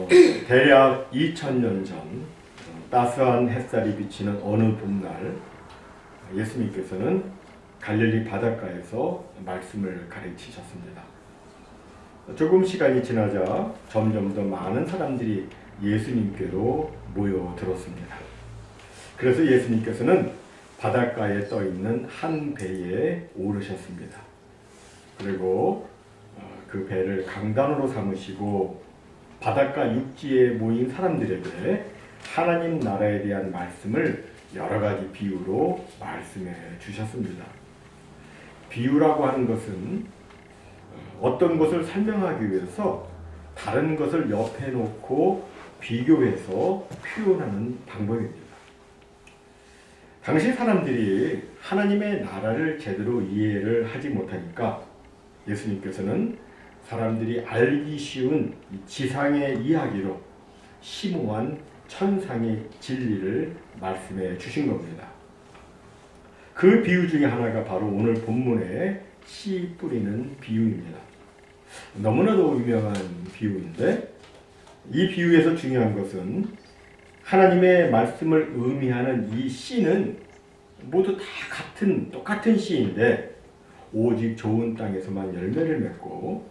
대략 2000년 전 따스한 햇살이 비치는 어느 봄날 예수님께서는 갈릴리 바닷가에서 말씀을 가르치셨습니다. 조금 시간이 지나자 점점 더 많은 사람들이 예수님께로 모여들었습니다. 그래서 예수님께서는 바닷가에 떠 있는 한 배에 오르셨습니다. 그리고 그 배를 강단으로 삼으시고 바닷가 육지에 모인 사람들에게 하나님 나라에 대한 말씀을 여러 가지 비유로 말씀해 주셨습니다. 비유라고 하는 것은 어떤 것을 설명하기 위해서 다른 것을 옆에 놓고 비교해서 표현하는 방법입니다. 당시 사람들이 하나님의 나라를 제대로 이해를 하지 못하니까 예수님께서는 사람들이 알기 쉬운 지상의 이야기로 심오한 천상의 진리를 말씀해 주신 겁니다. 그 비유 중에 하나가 바로 오늘 본문의 씨 뿌리는 비유입니다. 너무나도 유명한 비유인데 이 비유에서 중요한 것은 하나님의 말씀을 의미하는 이 씨는 모두 다 똑같은 씨인데 오직 좋은 땅에서만 열매를 맺고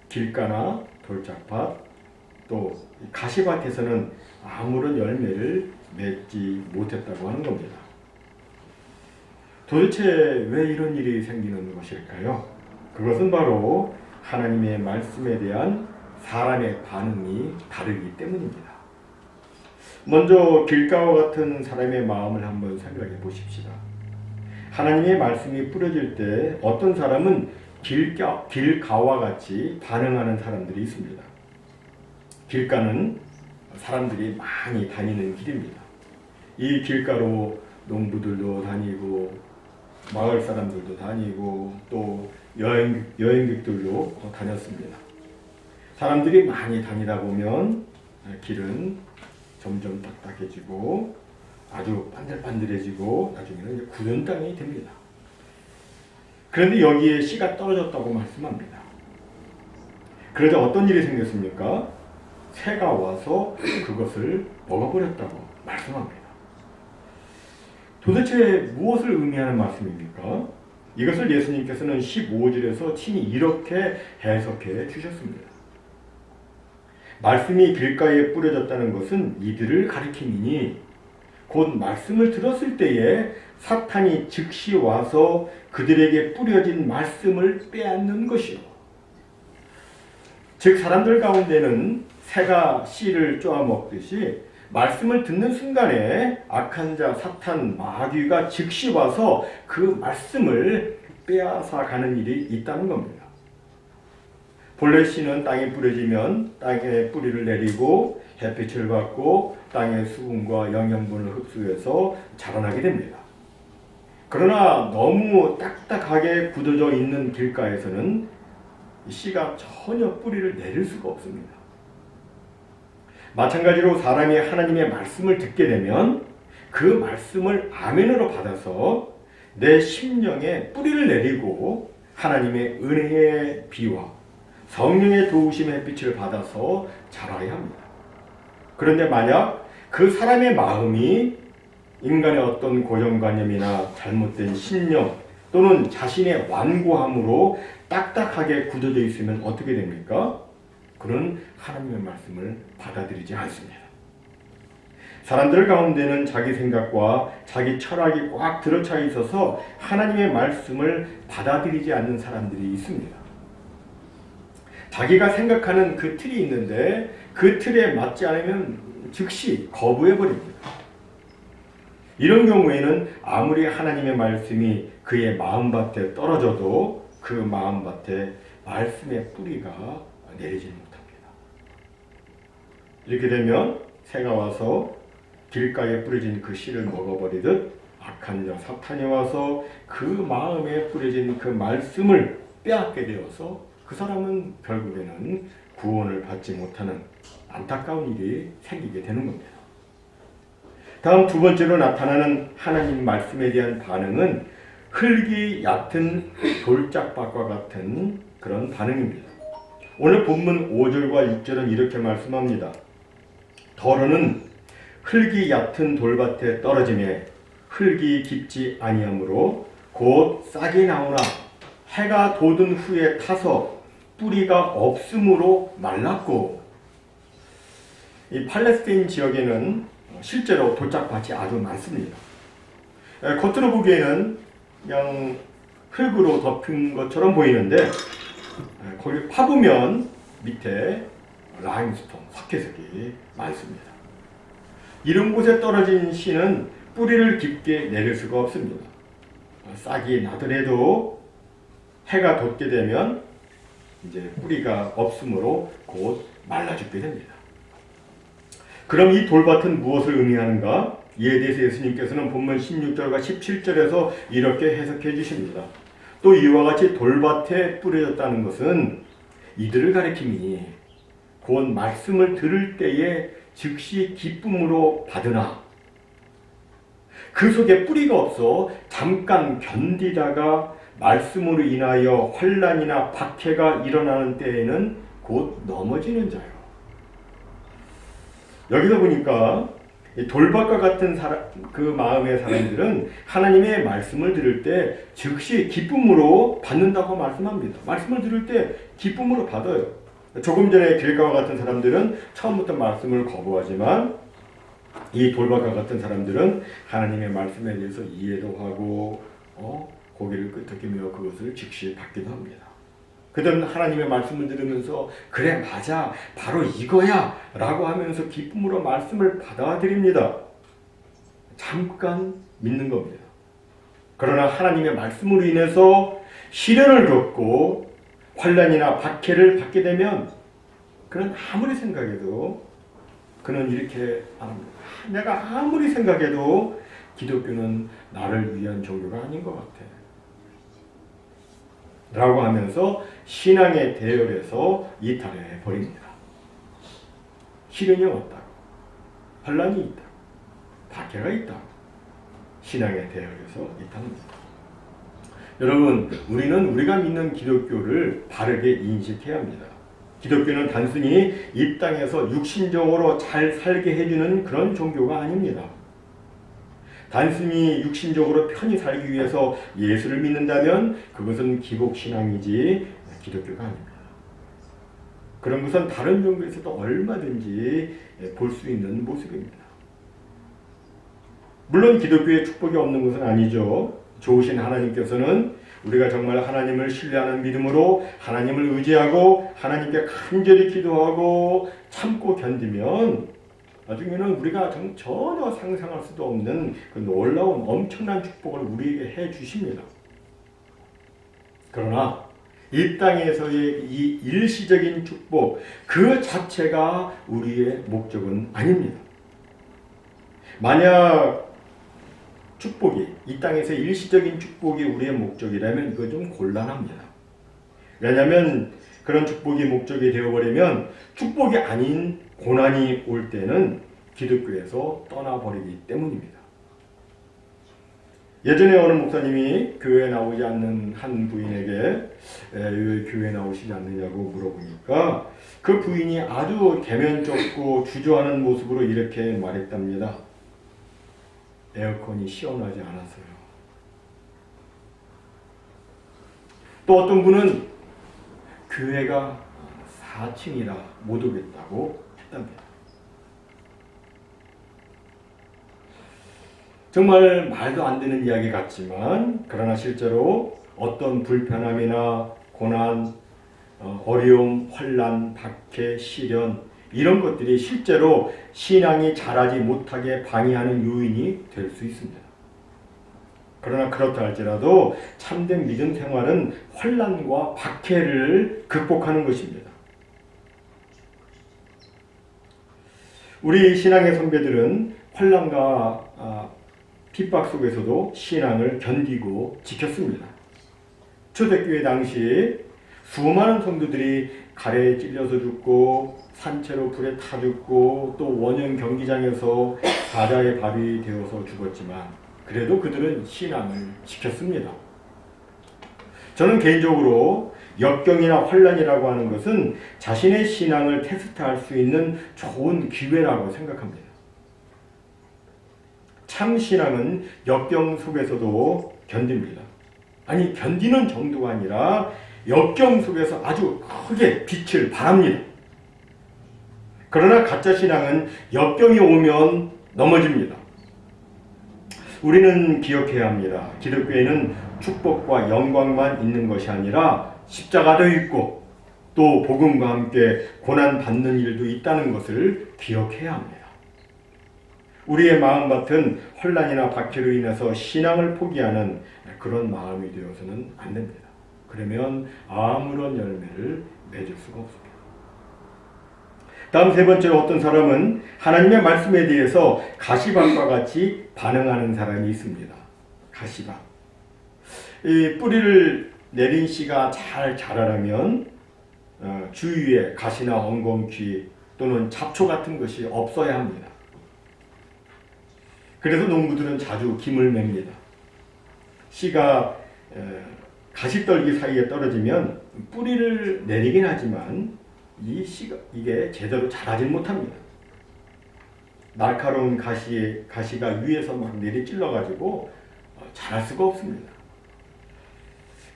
길가나 돌짝밭 또 가시밭에서는 아무런 열매를 맺지 못했다고 하는 겁니다. 도대체 왜 이런 일이 생기는 것일까요? 그것은 바로 하나님의 말씀에 대한 사람의 반응이 다르기 때문입니다. 먼저 길가와 같은 사람의 마음을 한번 생각해 보십시다. 하나님의 말씀이 뿌려질 때 어떤 사람은 길가와 같이 반응하는 사람들이 있습니다. 길가는 사람들이 많이 다니는 길입니다. 이 길가로 농부들도 다니고 마을 사람들도 다니고 또 여행객들도 다녔습니다. 사람들이 많이 다니다 보면 길은 점점 딱딱해지고 아주 반들반들해지고 나중에는 이제 굳은 땅이 됩니다. 그런데 여기에 씨가 떨어졌다고 말씀합니다. 그러자 어떤 일이 생겼습니까? 새가 와서 그것을 먹어버렸다고 말씀합니다. 도대체 무엇을 의미하는 말씀입니까? 이것을 예수님께서는 15절에서 친히 이렇게 해석해 주셨습니다. 말씀이 길가에 뿌려졌다는 것은 이들을 가리킴이니 곧 말씀을 들었을 때에 사탄이 즉시 와서 그들에게 뿌려진 말씀을 빼앗는 것이요. 즉 사람들 가운데는 새가 씨를 쪼아먹듯이 말씀을 듣는 순간에 악한 자 사탄 마귀가 즉시 와서 그 말씀을 빼앗아가는 일이 있다는 겁니다. 본래 씨는 땅에 뿌려지면 땅에 뿌리를 내리고 햇빛을 받고 땅의 수분과 영양분을 흡수해서 자라나게 됩니다. 그러나 너무 딱딱하게 굳어져 있는 길가에서는 씨가 전혀 뿌리를 내릴 수가 없습니다. 마찬가지로 사람이 하나님의 말씀을 듣게 되면 그 말씀을 아멘으로 받아서 내 심령에 뿌리를 내리고 하나님의 은혜의 비와 성령의 도우심의 햇빛을 받아서 자라야 합니다. 그런데 만약 그 사람의 마음이 인간의 어떤 고정관념이나 잘못된 신념 또는 자신의 완고함으로 딱딱하게 굳어져 있으면 어떻게 됩니까? 그는 하나님의 말씀을 받아들이지 않습니다. 사람들 가운데는 자기 생각과 자기 철학이 꽉 들어차 있어서 하나님의 말씀을 받아들이지 않는 사람들이 있습니다. 자기가 생각하는 그 틀이 있는데 그 틀에 맞지 않으면 즉시 거부해버립니다. 이런 경우에는 아무리 하나님의 말씀이 그의 마음밭에 떨어져도 그 마음밭에 말씀의 뿌리가 내리지 못합니다. 이렇게 되면 새가 와서 길가에 뿌려진 그 씨를 먹어버리듯 악한 자 사탄이 와서 그 마음에 뿌려진 그 말씀을 빼앗게 되어서 그 사람은 결국에는 구원을 받지 못하는 안타까운 일이 생기게 되는 겁니다. 다음 두 번째로 나타나는 하나님 말씀에 대한 반응은 흙이 얕은 돌짝밭과 같은 그런 반응입니다. 오늘 본문 5절과 6절은 이렇게 말씀합니다. 더러는 흙이 얕은 돌밭에 떨어지매 흙이 깊지 아니하므로 곧 싹이 나오나 해가 돋은 후에 타서 뿌리가 없으므로 말랐고. 이 팔레스타인 지역에는 실제로 돌짝밭이 아주 많습니다. 겉으로 보기에는 그냥 흙으로 덮인 것처럼 보이는데 거기 파보면 밑에 라임스톤, 석회색이 많습니다. 이런 곳에 떨어진 씨는 뿌리를 깊게 내릴 수가 없습니다. 싹이 나더라도 해가 돋게 되면 이제 뿌리가 없으므로 곧 말라 죽게 됩니다. 그럼 이 돌밭은 무엇을 의미하는가? 이에 대해서 예수님께서는 본문 16절과 17절에서 이렇게 해석해 주십니다. 또 이와 같이 돌밭에 뿌려졌다는 것은 이들을 가리킴이니 곧 말씀을 들을 때에 즉시 기쁨으로 받으나 그 속에 뿌리가 없어 잠깐 견디다가 말씀으로 인하여 환난이나 박해가 일어나는 때에는 곧 넘어지는 자요. 여기서 보니까 돌밭과 같은 그 마음의 사람들은 하나님의 말씀을 들을 때 즉시 기쁨으로 받는다고 말씀합니다. 말씀을 들을 때 기쁨으로 받아요. 조금 전에 길가와 같은 사람들은 처음부터 말씀을 거부하지만 이 돌밭과 같은 사람들은 하나님의 말씀에 대해서 이해도 하고 고개를 끄덕이며 그것을 즉시 받기도 합니다. 그들은 하나님의 말씀을 들으면서 그래 맞아 바로 이거야 라고 하면서 기쁨으로 말씀을 받아들입니다. 잠깐 믿는 겁니다. 그러나 하나님의 말씀으로 인해서 시련을 겪고 환난이나 박해를 받게 되면 그는 아무리 생각해도 그는 이렇게 말합니다. 내가 아무리 생각해도 기독교는 나를 위한 종교가 아닌 것 같아 라고 하면서 신앙의 대열에서 이탈해 버립니다. 시련이 왔다고, 환난이 있다고, 박해가 있다고 신앙의 대열에서 이탈합니다. 여러분, 우리는 우리가 믿는 기독교를 바르게 인식해야 합니다. 기독교는 단순히 이 땅에서 육신적으로 잘 살게 해주는 그런 종교가 아닙니다. 단순히 육신적으로 편히 살기 위해서 예수를 믿는다면 그것은 기복신앙이지 기독교가 아닙니다. 그런 것은 다른 종교에서도 얼마든지 볼 수 있는 모습입니다. 물론 기독교에 축복이 없는 것은 아니죠. 좋으신 하나님께서는 우리가 정말 하나님을 신뢰하는 믿음으로 하나님을 의지하고 하나님께 간절히 기도하고 참고 견디면 나중에는 우리가 전혀 상상할 수도 없는 그 놀라운 엄청난 축복을 우리에게 해 주십니다. 그러나 이 땅에서의 이 일시적인 축복 그 자체가 우리의 목적은 아닙니다. 만약 축복이 이 땅에서 일시적인 축복이 우리의 목적이라면 이거 좀 곤란합니다. 왜냐하면 그런 축복이 목적이 되어버리면 축복이 아닌 고난이 올 때는 기독교에서 떠나버리기 때문입니다. 예전에 어느 목사님이 교회에 나오지 않는 한 부인에게 왜 교회에 나오시지 않느냐고 물어보니까 그 부인이 아주 개면쩍고 주저하는 모습으로 이렇게 말했답니다. 에어컨이 시원하지 않았어요. 또 어떤 분은 교회가 4층이라 못 오겠다고 했답니다. 정말 말도 안 되는 이야기 같지만 그러나 실제로 어떤 불편함이나 고난, 어려움, 환난, 박해, 시련 이런 것들이 실제로 신앙이 자라지 못하게 방해하는 요인이 될 수 있습니다. 그러나 그렇다 할지라도 참된 믿음 생활은 환난과 박해를 극복하는 것입니다. 우리 신앙의 선배들은 환난과 핍박 속에서도 신앙을 견디고 지켰습니다. 초대교회 당시 수많은 성도들이 가래에 찔려서 죽고 산채로 불에 타 죽고 또 원형 경기장에서 사자의 밥이 되어서 죽었지만 그래도 그들은 신앙을 지켰습니다. 저는 개인적으로 역경이나 환란이라고 하는 것은 자신의 신앙을 테스트할 수 있는 좋은 기회라고 생각합니다. 참 신앙은 역경 속에서도 견딥니다. 아니, 견디는 정도가 아니라 역경 속에서 아주 크게 빛을 발합니다. 그러나 가짜 신앙은 역경이 오면 넘어집니다. 우리는 기억해야 합니다. 기독교에는 축복과 영광만 있는 것이 아니라 십자가도 있고 또 복음과 함께 고난받는 일도 있다는 것을 기억해야 합니다. 우리의 마음밭은 혼란이나 박해로 인해서 신앙을 포기하는 그런 마음이 되어서는 안 됩니다. 그러면 아무런 열매를 맺을 수가 없습니다. 다음 세 번째로 어떤 사람은 하나님의 말씀에 대해서 가시밭과 같이 반응하는 사람이 있습니다. 가시밭. 이 뿌리를 내린 씨가 잘 자라려면 주위에 가시나 엉겅퀴 또는 잡초 같은 것이 없어야 합니다. 그래서 농부들은 자주 김을 맵니다. 씨가 가시떨기 사이에 떨어지면 뿌리를 내리긴 하지만 이게 제대로 자라질 못합니다. 날카로운 가시가 위에서 막 내리찔러가지고 자랄 수가 없습니다.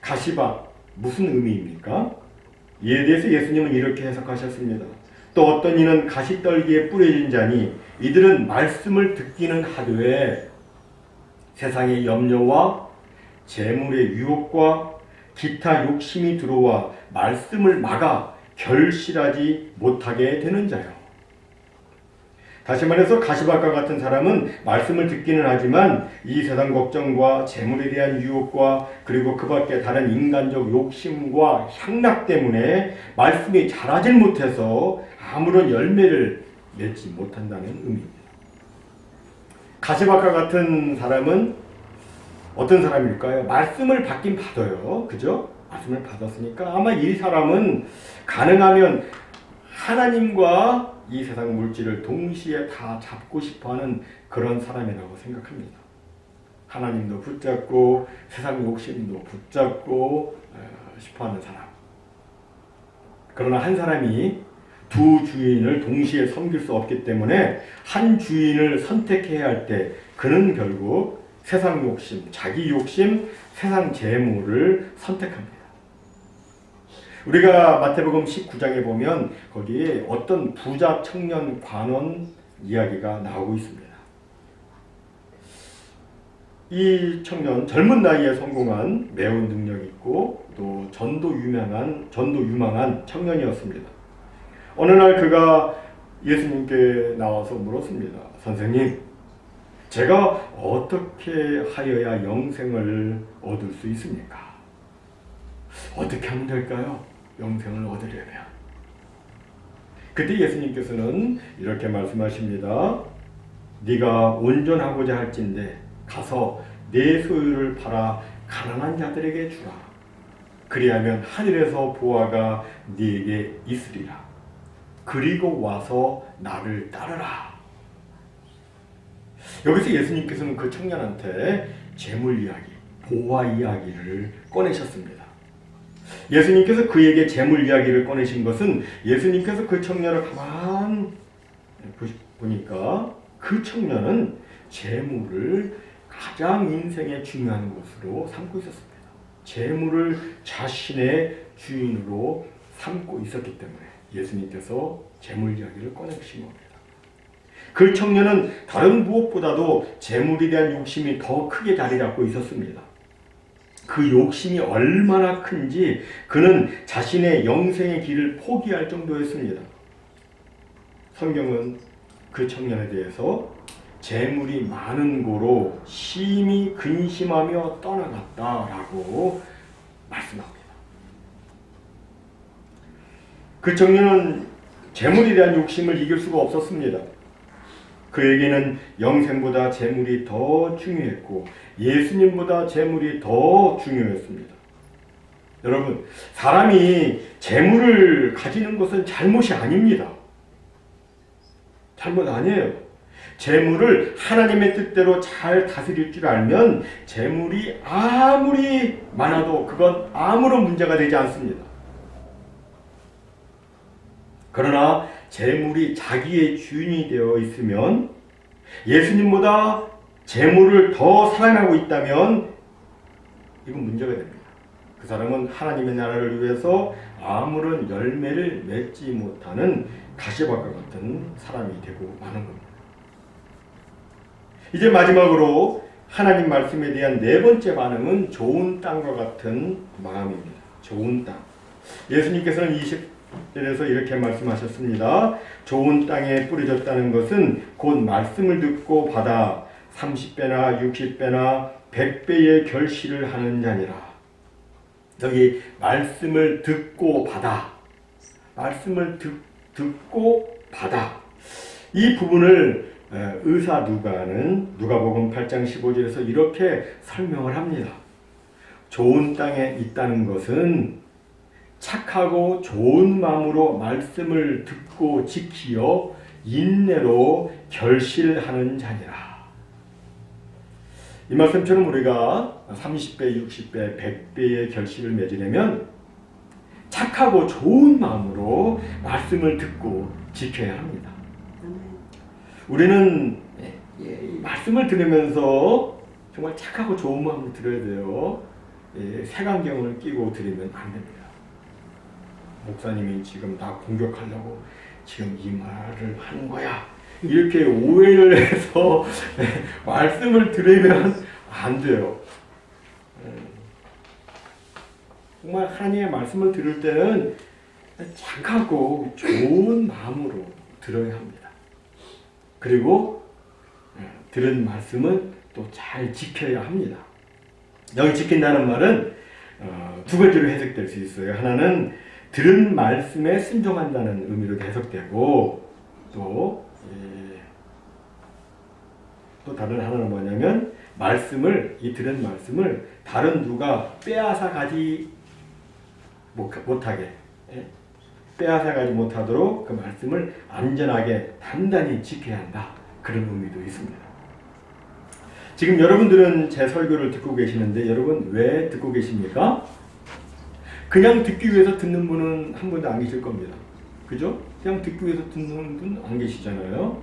가시밭, 무슨 의미입니까? 이에 대해서 예수님은 이렇게 해석하셨습니다. 또 어떤 이는 가시떨기에 뿌려진 자니 이들은 말씀을 듣기는 하되 세상의 염려와 재물의 유혹과 기타 욕심이 들어와 말씀을 막아 결실하지 못하게 되는 자요. 다시 말해서 가시밭과 같은 사람은 말씀을 듣기는 하지만 이 세상 걱정과 재물에 대한 유혹과 그리고 그 밖에 다른 인간적 욕심과 향락 때문에 말씀이 자라질 못해서 아무런 열매를 맺지 못한다는 의미입니다. 가시밭과 같은 사람은 어떤 사람일까요? 말씀을 받긴 받아요. 그죠? 말씀을 받았으니까 아마 이 사람은 가능하면 하나님과 이 세상 물질을 동시에 다 잡고 싶어하는 그런 사람이라고 생각합니다. 하나님도 붙잡고 세상 욕심도 붙잡고 싶어하는 사람. 그러나 한 사람이 두 주인을 동시에 섬길 수 없기 때문에 한 주인을 선택해야 할 때 그는 결국 세상 욕심, 자기 욕심, 세상 재물을 선택합니다. 우리가 마태복음 19장에 보면 거기에 어떤 부자 청년 관원 이야기가 나오고 있습니다. 이 청년 젊은 나이에 성공한 매우 능력 있고 또 전도 유망한 청년이었습니다. 어느 날 그가 예수님께 나와서 물었습니다. 선생님, 제가 어떻게 하여야 영생을 얻을 수 있습니까? 어떻게 하면 될까요? 영생을 얻으려면. 그때 예수님께서는 이렇게 말씀하십니다. 네가 온전하고자 할진대 가서 내 소유를 팔아 가난한 자들에게 주라. 그리하면 하늘에서 보화가 네게 있으리라. 그리고 와서 나를 따르라. 여기서 예수님께서는 그 청년한테 재물 이야기, 보화 이야기를 꺼내셨습니다. 예수님께서 그에게 재물 이야기를 꺼내신 것은 예수님께서 그 청년을 가만 보니까 그 청년은 재물을 가장 인생에 중요한 것으로 삼고 있었습니다. 재물을 자신의 주인으로 삼고 있었기 때문에 예수님께서 재물 이야기를 꺼내신 겁니다. 그 청년은 다른 무엇보다도 재물에 대한 욕심이 더 크게 자리 잡고 있었습니다. 그 욕심이 얼마나 큰지 그는 자신의 영생의 길을 포기할 정도였습니다. 성경은 그 청년에 대해서 재물이 많은 고로 심히 근심하며 떠나갔다라고 말씀합니다. 그 청년은 재물에 대한 욕심을 이길 수가 없었습니다. 그에게는 영생보다 재물이 더 중요했고 예수님보다 재물이 더 중요했습니다. 여러분, 사람이 재물을 가지는 것은 잘못이 아닙니다. 잘못 아니에요. 재물을 하나님의 뜻대로 잘 다스릴 줄 알면 재물이 아무리 많아도 그건 아무런 문제가 되지 않습니다. 그러나 재물이 자기의 주인이 되어 있으면, 예수님보다 재물을 더 사랑하고 있다면 이건 문제가 됩니다. 그 사람은 하나님의 나라를 위해서 아무런 열매를 맺지 못하는 가시밭과 같은 사람이 되고 마는 겁니다. 이제 마지막으로 하나님 말씀에 대한 네 번째 반응은 좋은 땅과 같은 마음입니다. 좋은 땅. 예수님께서는 20절에서 이렇게 말씀하셨습니다. 좋은 땅에 뿌려졌다는 것은 곧 말씀을 듣고 받아 30배나 60배나 100배의 결실을 하는 자니라. 여기 말씀을 듣고 받아, 말씀을 듣고 받아, 이 부분을 의사 누가는 누가복음 8장 15절에서 이렇게 설명을 합니다. 좋은 땅에 있다는 것은 착하고 좋은 마음으로 말씀을 듣고 지키어 인내로 결실하는 자니라. 이 말씀처럼 우리가 30배, 60배, 100배의 결실을 맺으려면 착하고 좋은 마음으로 말씀을 듣고 지켜야 합니다. 우리는 말씀을 들으면서 정말 착하고 좋은 마음으로 들어야 돼요. 색안경을 끼고 들으면 안 됩니다. 목사님이 지금 나 공격하려고 지금 이 말을 하는 거야, 이렇게 오해를 해서 말씀을 들으면 안 돼요. 정말 하나님의 말씀을 들을 때는 착하고 좋은 마음으로 들어야 합니다. 그리고 들은 말씀은 또 잘 지켜야 합니다. 여기 지킨다는 말은 두 가지로 해석될 수 있어요. 하나는 들은 말씀에 순종한다는 의미로 해석되고, 또 다른 하나는 뭐냐면 이 들은 말씀을 다른 누가 빼앗아 가지 못하게, 빼앗아 가지 못하도록 그 말씀을 안전하게 단단히 지켜야 한다, 그런 의미도 있습니다. 지금 여러분들은 제 설교를 듣고 계시는데 여러분 왜 듣고 계십니까? 그냥 듣기 위해서 듣는 분은 한 분도 안 계실 겁니다. 그죠? 그냥 듣기 위해서 듣는 분 안 계시잖아요.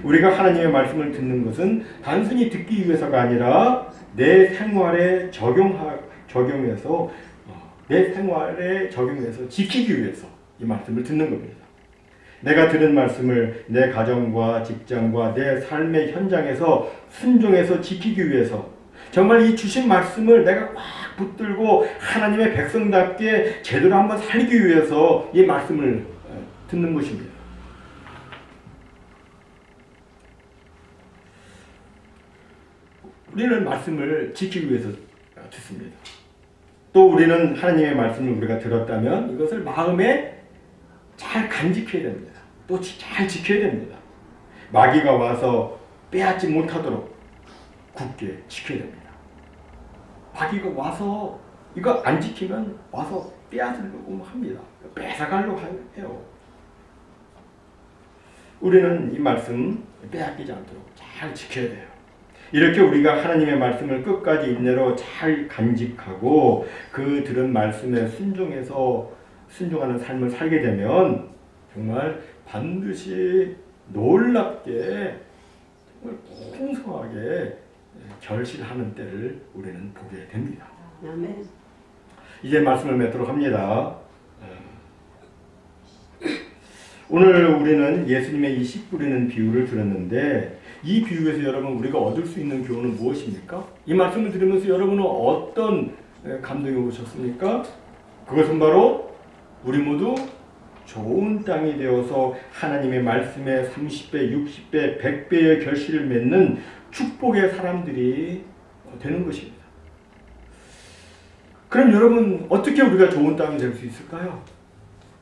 우리가 하나님의 말씀을 듣는 것은 단순히 듣기 위해서가 아니라 내 생활에 적용해서 지키기 위해서 이 말씀을 듣는 겁니다. 내가 들은 말씀을 내 가정과 직장과 내 삶의 현장에서 순종해서 지키기 위해서, 정말 이 주신 말씀을 내가 꽉 붙들고 하나님의 백성답게 제대로 한번 살기 위해서 이 말씀을 듣는 것입니다. 우리는 말씀을 지키기 위해서 듣습니다. 또 우리는 하나님의 말씀을 우리가 들었다면 이것을 마음에 잘 간직해야 됩니다. 또 잘 지켜야 됩니다. 마귀가 와서 빼앗지 못하도록 굳게 지켜야 됩니다. 마귀가 와서 이거 안 지키면 와서 빼앗으려고 합니다. 뺏어가려고 해요. 우리는 이 말씀 빼앗기지 않도록 잘 지켜야 돼요. 이렇게 우리가 하나님의 말씀을 끝까지 인내로 잘 간직하고 그 들은 말씀에 순종하는 삶을 살게 되면 정말 반드시 놀랍게 정말 풍성하게 결실하는 때를 우리는 보게 됩니다. 아멘. 이제 말씀을 맺도록 합니다. 오늘 우리는 예수님의 이 씨 뿌리는 비유를 들었는데, 이 비유에서 여러분 우리가 얻을 수 있는 교훈은 무엇입니까? 이 말씀을 들으면서 여러분은 어떤 감동이 오셨습니까? 그것은 바로 우리 모두 좋은 땅이 되어서 하나님의 말씀에 30배, 60배, 100배의 결실을 맺는 축복의 사람들이 되는 것입니다. 그럼 여러분 어떻게 우리가 좋은 땅이 될 수 있을까요?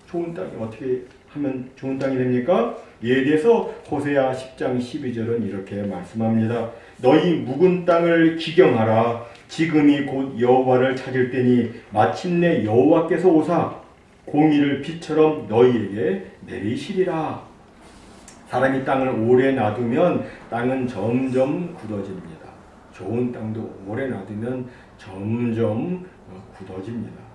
좋은 땅이 어떻게 하면 좋은 땅이 됩니까? 이에 대해서 호세아 10장 12절은 이렇게 말씀합니다. 너희 묵은 땅을 기경하라. 지금이 곧 여호와를 찾을 때니 마침내 여호와께서 오사 공의를 비처럼 너희에게 내리시리라. 사람이 땅을 오래 놔두면 땅은 점점 굳어집니다. 좋은 땅도 오래 놔두면 점점 굳어집니다.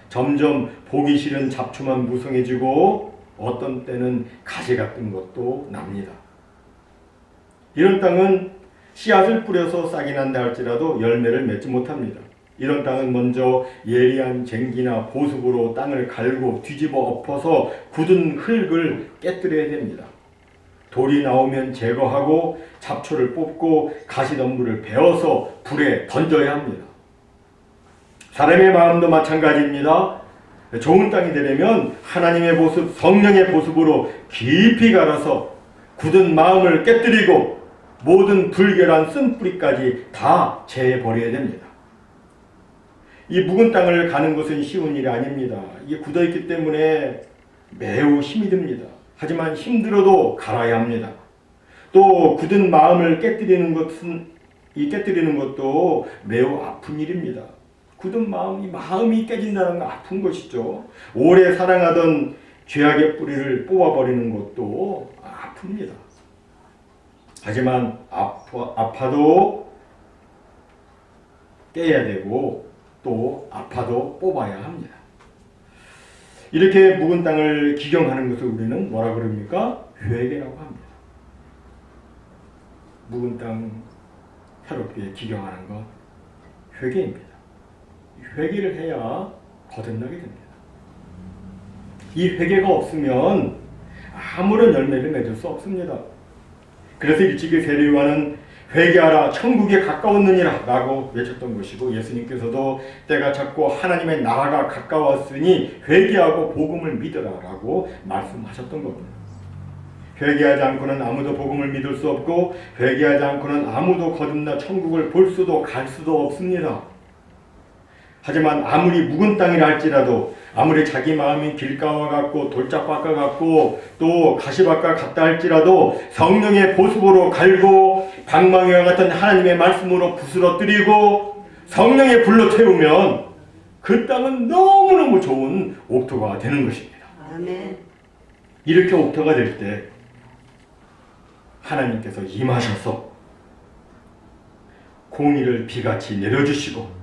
점점 보기 싫은 잡초만 무성해지고 어떤 때는 가시 같은 것도 납니다. 이런 땅은 씨앗을 뿌려서 싹이 난다 할지라도 열매를 맺지 못합니다. 이런 땅은 먼저 예리한 쟁기나 보습으로 땅을 갈고 뒤집어 엎어서 굳은 흙을 깨뜨려야 됩니다. 돌이 나오면 제거하고 잡초를 뽑고 가시덤불을 베어서 불에 던져야 합니다. 사람의 마음도 마찬가지입니다. 좋은 땅이 되려면 하나님의 보습, 성령의 보습으로 깊이 갈아서 굳은 마음을 깨뜨리고 모든 불결한 쓴뿌리까지 다 제해버려야 됩니다. 이 묵은 땅을 가는 것은 쉬운 일이 아닙니다. 이게 굳어있기 때문에 매우 힘이 듭니다. 하지만 힘들어도 갈아야 합니다. 또 굳은 마음을 깨뜨리는 것도 매우 아픈 일입니다. 굳은 마음이 깨진다는 건 아픈 것이죠. 오래 사랑하던 죄악의 뿌리를 뽑아버리는 것도 아픕니다. 하지만 아파도 깨야 되고 또 아파도 뽑아야 합니다. 이렇게 묵은 땅을 기경하는 것을 우리는 뭐라 그럽니까? 회개라고 합니다. 묵은 땅 새롭게 기경하는 것 회개입니다. 회개를 해야 거듭나게 됩니다. 이 회개가 없으면 아무런 열매를 맺을 수 없습니다. 그래서 일찍이 세례요한은 회개하라 천국에 가까웠느니라 라고 외쳤던 것이고, 예수님께서도 때가 찼고 하나님의 나라가 가까웠으니 회개하고 복음을 믿으라 라고 말씀하셨던 겁니다. 회개하지 않고는 아무도 복음을 믿을 수 없고, 회개하지 않고는 아무도 거듭나 천국을 볼 수도 갈 수도 없습니다. 하지만 아무리 묵은 땅이라 할지라도, 아무리 자기 마음이 길가와 같고 돌짝밭과 같고 또 가시밭과 같다 할지라도 성령의 보습으로 갈고 방망이와 같은 하나님의 말씀으로 부스러뜨리고 성령의 불로 태우면 그 땅은 너무너무 좋은 옥토가 되는 것입니다. 아멘. 이렇게 옥토가 될 때 하나님께서 임하셔서 공의를 비같이 내려주시고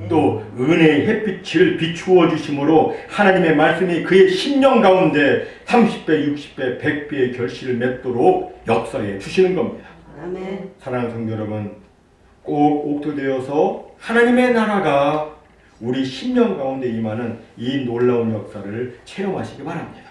또 은혜의 햇빛을 비추어 주심으로 하나님의 말씀이 그의 심령 가운데 30배, 60배, 100배의 결실을 맺도록 역사해 주시는 겁니다. 아멘. 사랑하는 성도 여러분, 꼭 옥토되어서 하나님의 나라가 우리 심령 가운데 임하는 이 놀라운 역사를 체험하시기 바랍니다.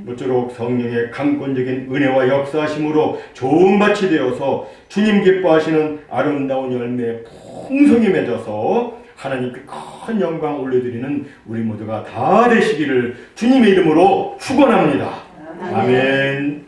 모쪼록 성령의 강권적인 은혜와 역사하심으로 좋은 밭이 되어서 주님 기뻐하시는 아름다운 열매에 풍성히 맺어서 하나님께 큰 영광 올려드리는 우리 모두가 다 되시기를 주님의 이름으로 축원합니다. 아멘.